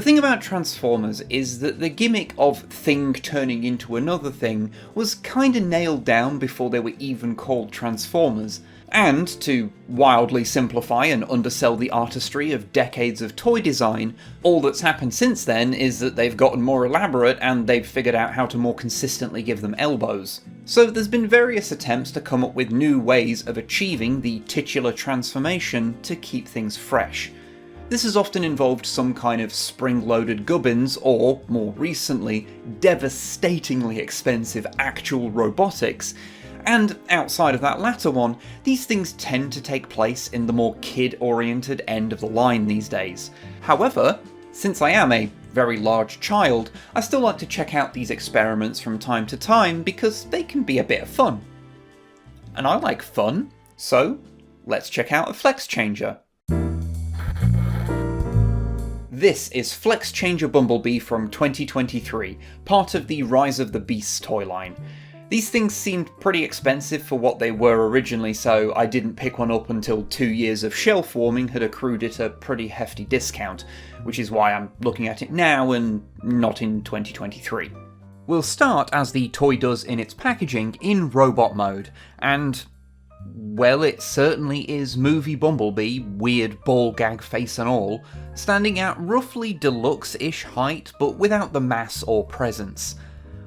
The thing about Transformers is that the gimmick of thing turning into another thing was kinda nailed down before they were even called Transformers, and to wildly simplify and undersell the artistry of decades of toy design, all that's happened since then is that they've gotten more elaborate and they've figured out how to more consistently give them elbows. So there's been various attempts to come up with new ways of achieving the titular transformation to keep things fresh. This has often involved some kind of spring-loaded gubbins or, more recently, devastatingly expensive actual robotics, and outside of that latter one, these things tend to take place in the more kid-oriented end of the line these days. However, since I am a very large child, I still like to check out these experiments from time to time because they can be a bit of fun. And I like fun, so let's check out a Flex Changer. This is Flex Changer Bumblebee from 2023, part of the Rise of the Beasts toy line. These things seemed pretty expensive for what they were originally, so I didn't pick one up until 2 years of shelf warming had accrued at a pretty hefty discount, which is why I'm looking at it now and not in 2023. We'll start, as the toy does in its packaging, in robot mode, and well, it certainly is movie Bumblebee, weird ball gag face and all, standing at roughly deluxe-ish height, but without the mass or presence.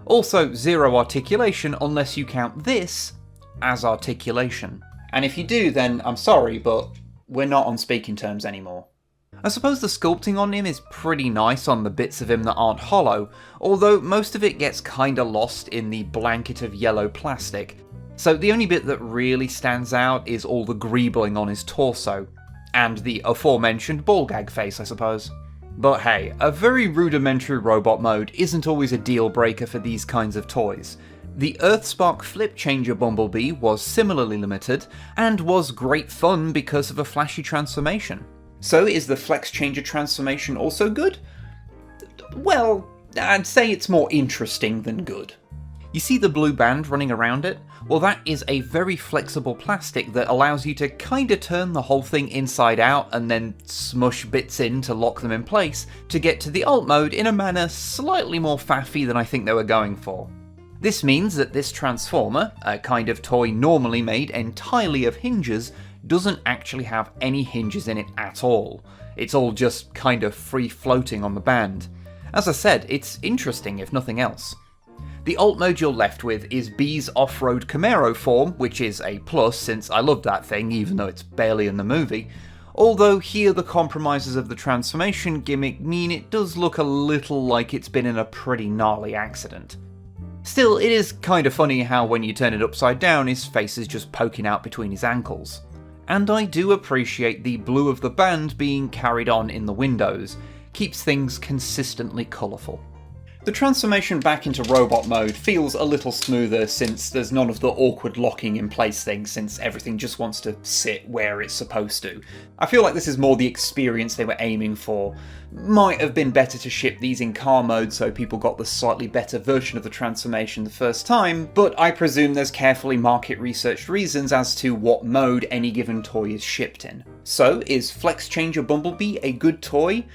Also, zero articulation unless you count this as articulation. And if you do, then I'm sorry, but we're not on speaking terms anymore. I suppose the sculpting on him is pretty nice on the bits of him that aren't hollow, although most of it gets kinda lost in the blanket of yellow plastic. So the only bit that really stands out is all the greebling on his torso, and the aforementioned ball gag face, I suppose. But hey, a very rudimentary robot mode isn't always a deal breaker for these kinds of toys. The Earthspark Flip Changer Bumblebee was similarly limited, and was great fun because of a flashy transformation. So is the Flex Changer transformation also good? Well, I'd say it's more interesting than good. You see the blue band running around it? Well, that is a very flexible plastic that allows you to kinda turn the whole thing inside out and then smush bits in to lock them in place to get to the alt mode in a manner slightly more faffy than I think they were going for. This means that this transformer, a kind of toy normally made entirely of hinges, doesn't actually have any hinges in it at all. It's all just kind of free floating on the band. As I said, it's interesting if nothing else. The alt mode you're left with is Bee's off-road Camaro form, which is a plus since I love that thing even though it's barely in the movie, although here the compromises of the transformation gimmick mean it does look a little like it's been in a pretty gnarly accident. Still, it is kinda funny how when you turn it upside down his face is just poking out between his ankles. And I do appreciate the blue of the band being carried on in the windows, keeps things consistently colourful. The transformation back into robot mode feels a little smoother since there's none of the awkward locking in place thing since everything just wants to sit where it's supposed to. I feel like this is more the experience they were aiming for. Might have been better to ship these in car mode so people got the slightly better version of the transformation the first time, but I presume there's carefully market researched reasons as to what mode any given toy is shipped in. So, is Flex Changer Bumblebee a good toy?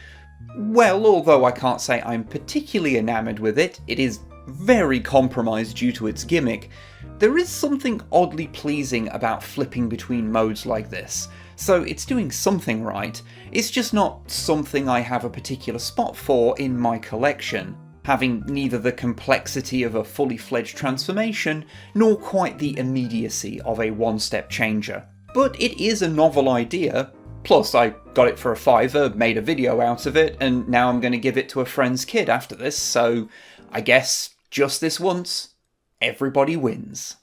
Well, although I can't say I'm particularly enamoured with it, it is very compromised due to its gimmick. There is something oddly pleasing about flipping between modes like this, so it's doing something right. It's just not something I have a particular spot for in my collection, having neither the complexity of a fully fledged transformation, nor quite the immediacy of a one-step changer. But it is a novel idea. Plus, I got it for a £5, made a video out of it, and now I'm going to give it to a friend's kid after this, so I guess just this once, everybody wins.